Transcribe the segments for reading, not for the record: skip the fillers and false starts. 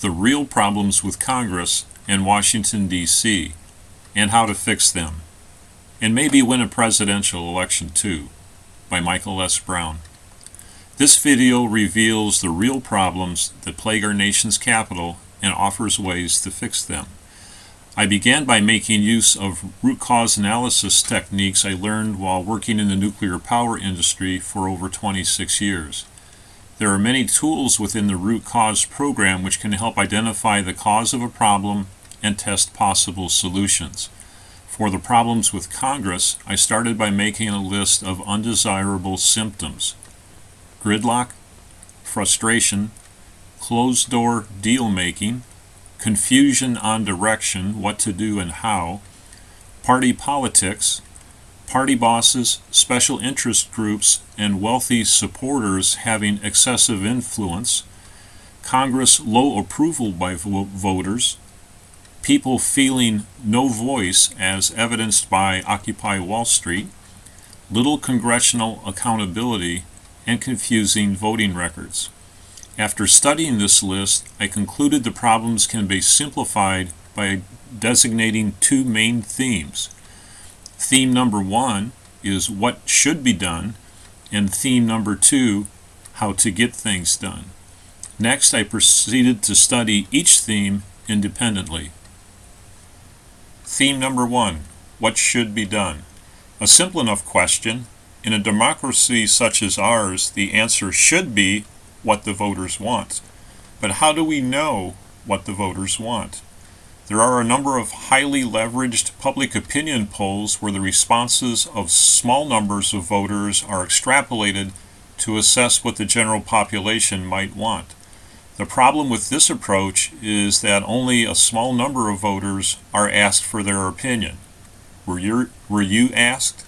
The Real Problems with Congress and Washington, D.C., and How to Fix Them, and Maybe Win a Presidential Election Too, by Michael S. Brown. This video reveals the real problems that plague our nation's capital and offers ways to fix them. I began by making use of root cause analysis techniques I learned while working in the nuclear power industry for over 26 years. There are many tools within the root cause program which can help identify the cause of a problem and test possible solutions. For the problems with Congress, I started by making a list of undesirable symptoms: gridlock, frustration, closed-door deal-making, confusion on direction, what to do and how, party politics, party bosses, special interest groups, and wealthy supporters having excessive influence, Congress low approval by voters, people feeling no voice as evidenced by Occupy Wall Street, little congressional accountability, and confusing voting records. After studying this list, I concluded the problems can be simplified by designating two main themes. Theme number 1 is what should be done, and theme number 2, how to get things done. Next, I proceeded to study each theme independently. Theme number 1, what should be done? A simple enough question. In a democracy such as ours, the answer should be what the voters want. But how do we know what the voters want? There are a number of highly leveraged public opinion polls where the responses of small numbers of voters are extrapolated to assess what the general population might want. The problem with this approach is that only a small number of voters are asked for their opinion. Were you asked?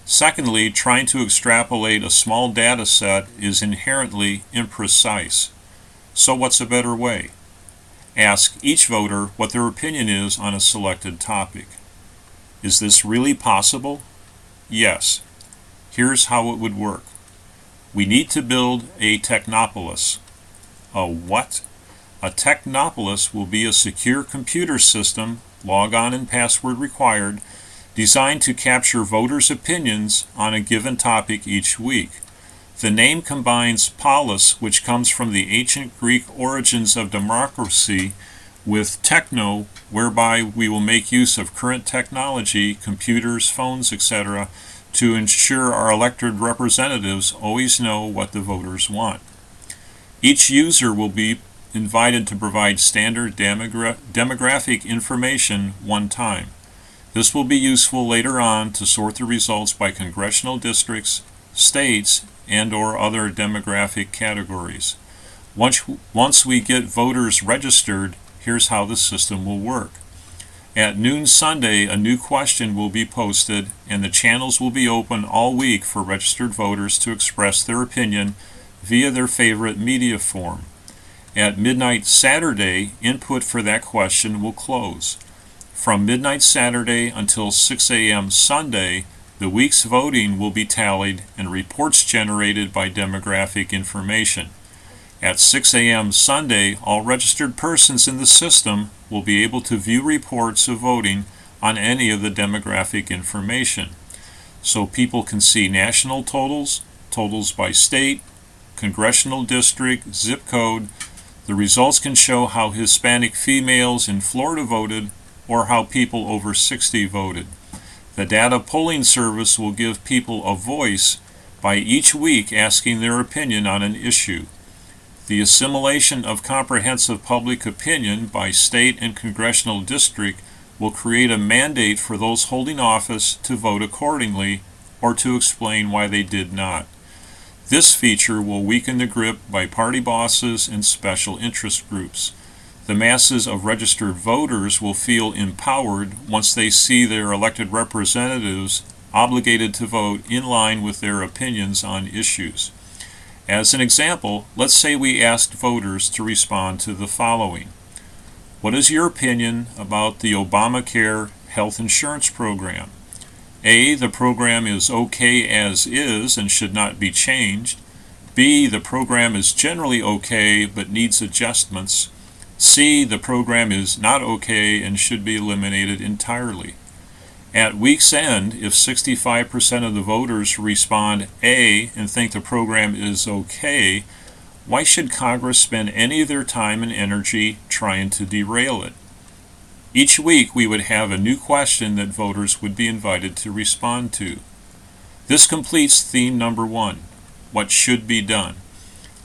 Secondly, trying to extrapolate a small data set is inherently imprecise. So what's a better way? Ask each voter what their opinion is on a selected topic. Is this really possible? Yes. Here's how it would work. We need to build a technopolis. A what? A technopolis will be a secure computer system, log-on and password required, designed to capture voters' opinions on a given topic each week. The name combines polis, which comes from the ancient Greek origins of democracy, with techno, whereby we will make use of current technology, computers, phones, etc., to ensure our elected representatives always know what the voters want. Each user will be invited to provide standard demographic information one time. This will be useful later on to sort the results by congressional districts, states, and/or other demographic categories. Once we get voters registered, here's how the system will work. At noon Sunday, a new question will be posted, and the channels will be open all week for registered voters to express their opinion via their favorite media form. At midnight Saturday, input for that question will close. From midnight Saturday until 6 a.m. Sunday, the week's voting will be tallied and reports generated by demographic information. At 6 a.m. Sunday, all registered persons in the system will be able to view reports of voting on any of the demographic information. So people can see national totals, totals by state, congressional district, zip code. The results can show how Hispanic females in Florida voted or how people over 60 voted. The data polling service will give people a voice by each week asking their opinion on an issue. The assimilation of comprehensive public opinion by state and congressional district will create a mandate for those holding office to vote accordingly or to explain why they did not. This feature will weaken the grip by party bosses and special interest groups. The masses of registered voters will feel empowered once they see their elected representatives obligated to vote in line with their opinions on issues. As an example, let's say we asked voters to respond to the following. What is your opinion about the Obamacare health insurance program? A, the program is okay as is and should not be changed. B, the program is generally okay but needs adjustments. C, the program is not okay and should be eliminated entirely. At week's end, if 65% of the voters respond A and think the program is okay, why should Congress spend any of their time and energy trying to derail it? Each week we would have a new question that voters would be invited to respond to. This completes theme number 1, what should be done.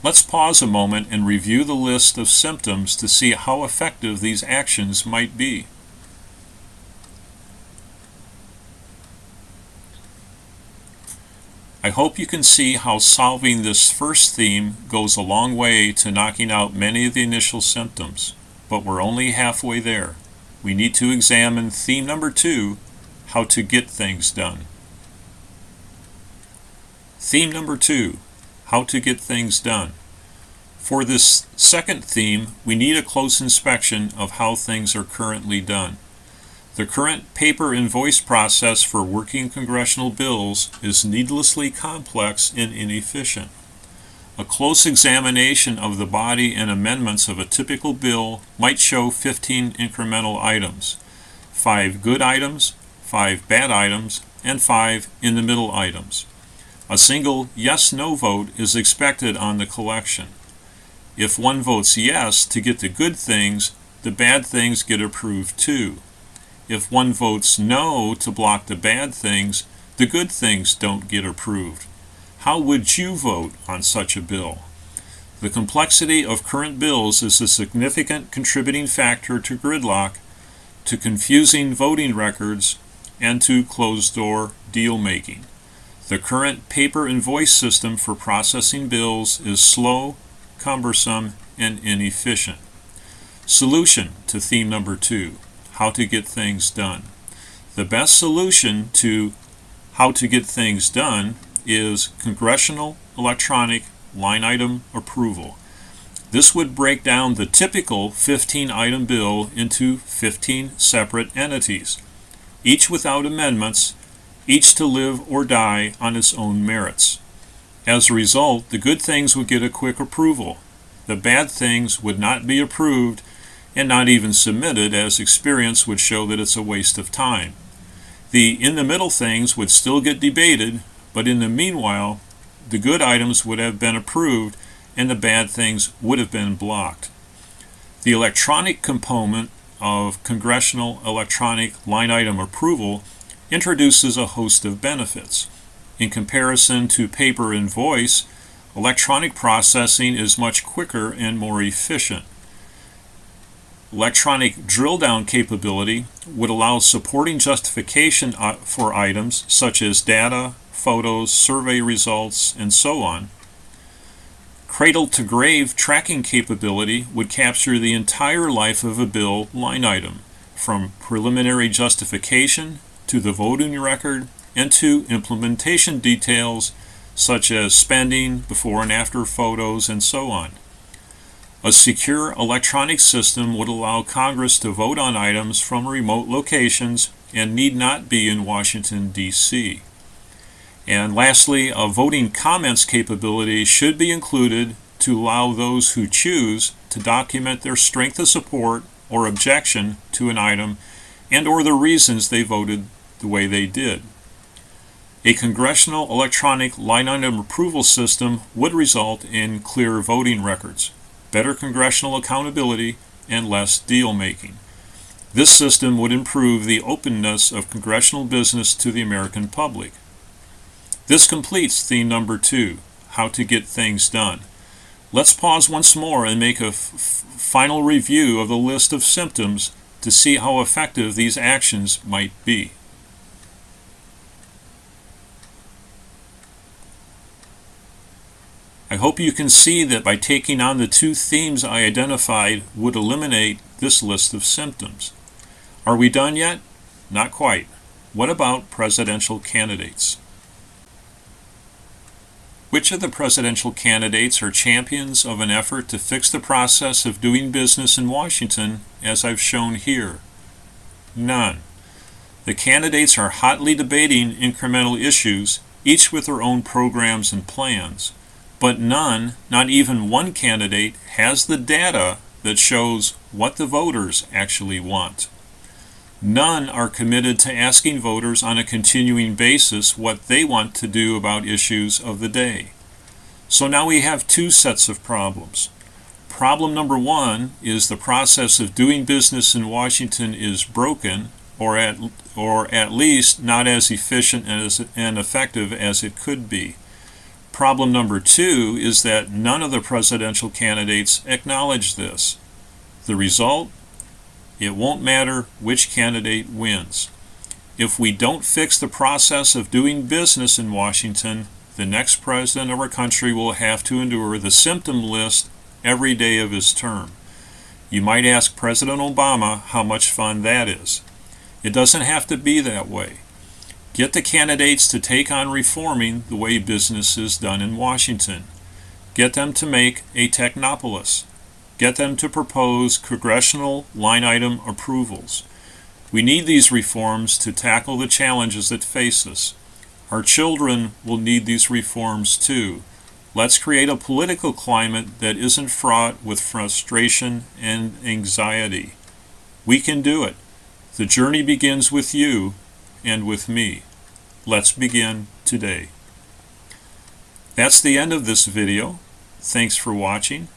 Let's pause a moment and review the list of symptoms to see how effective these actions might be. I hope you can see how solving this first theme goes a long way to knocking out many of the initial symptoms, but we're only halfway there. We need to examine theme number 2, how to get things done. Theme number 2, how to get things done. For this second theme, we need a close inspection of how things are currently done. The current paper and voice process for working congressional bills is needlessly complex and inefficient. A close examination of the body and amendments of a typical bill might show 15 incremental items, 5 good items, 5 bad items, and 5 in-the-middle items. A single yes-no vote is expected on the collection. If one votes yes to get the good things, the bad things get approved too. If one votes no to block the bad things, the good things don't get approved. How would you vote on such a bill? The complexity of current bills is a significant contributing factor to gridlock, to confusing voting records, and to closed-door deal-making. The current paper and voice system for processing bills is slow, cumbersome, and inefficient. Solution to theme number 2. How to get things done. The best solution to how to get things done is congressional electronic line item approval. This would break down the typical 15-item bill into 15 separate entities, each without amendments, each to live or die on its own merits. As a result, the good things would get a quick approval. The bad things would not be approved and not even submitted, as experience would show that it's a waste of time. The in-the-middle things would still get debated, but in the meanwhile, the good items would have been approved and the bad things would have been blocked. The electronic component of congressional electronic line item approval introduces a host of benefits. In comparison to paper and voice, electronic processing is much quicker and more efficient. Electronic drill-down capability would allow supporting justification for items such as data, photos, survey results, and so on. Cradle-to-grave tracking capability would capture the entire life of a bill line item, from preliminary justification to the voting record and to implementation details such as spending, before and after photos, and so on. A secure electronic system would allow Congress to vote on items from remote locations and need not be in Washington, D.C. And lastly, a voting comments capability should be included to allow those who choose to document their strength of support or objection to an item and or the reasons they voted the way they did. A congressional electronic line item approval system would result in clear voting records, better congressional accountability, and less deal-making. This system would improve the openness of congressional business to the American public. This completes theme number 2, how to get things done. Let's pause once more and make a final review of the list of symptoms to see how effective these actions might be. I hope you can see that by taking on the 2 themes I identified would eliminate this list of symptoms. Are we done yet? Not quite. What about presidential candidates? Which of the presidential candidates are champions of an effort to fix the process of doing business in Washington, as I've shown here? None. The candidates are hotly debating incremental issues, each with their own programs and plans. But none, not even one candidate, has the data that shows what the voters actually want. None are committed to asking voters on a continuing basis what they want to do about issues of the day. So now we have two sets of problems. Problem number one is the process of doing business in Washington is broken, or at least not as efficient and effective as it could be. Problem number two is that none of the presidential candidates acknowledge this. The result? It won't matter which candidate wins. If we don't fix the process of doing business in Washington, the next president of our country will have to endure the symptom list every day of his term. You might ask President Obama how much fun that is. It doesn't have to be that way. Get the candidates to take on reforming the way business is done in Washington. Get them to make a technopolis. Get them to propose congressional line item approvals. We need these reforms to tackle the challenges that face us. Our children will need these reforms too. Let's create a political climate that isn't fraught with frustration and anxiety. We can do it. The journey begins with you and with me. Let's begin today. That's the end of this video. Thanks for watching.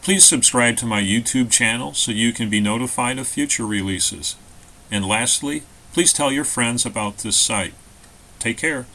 Please subscribe to my YouTube channel so you can be notified of future releases. And lastly, please tell your friends about this site. Take care.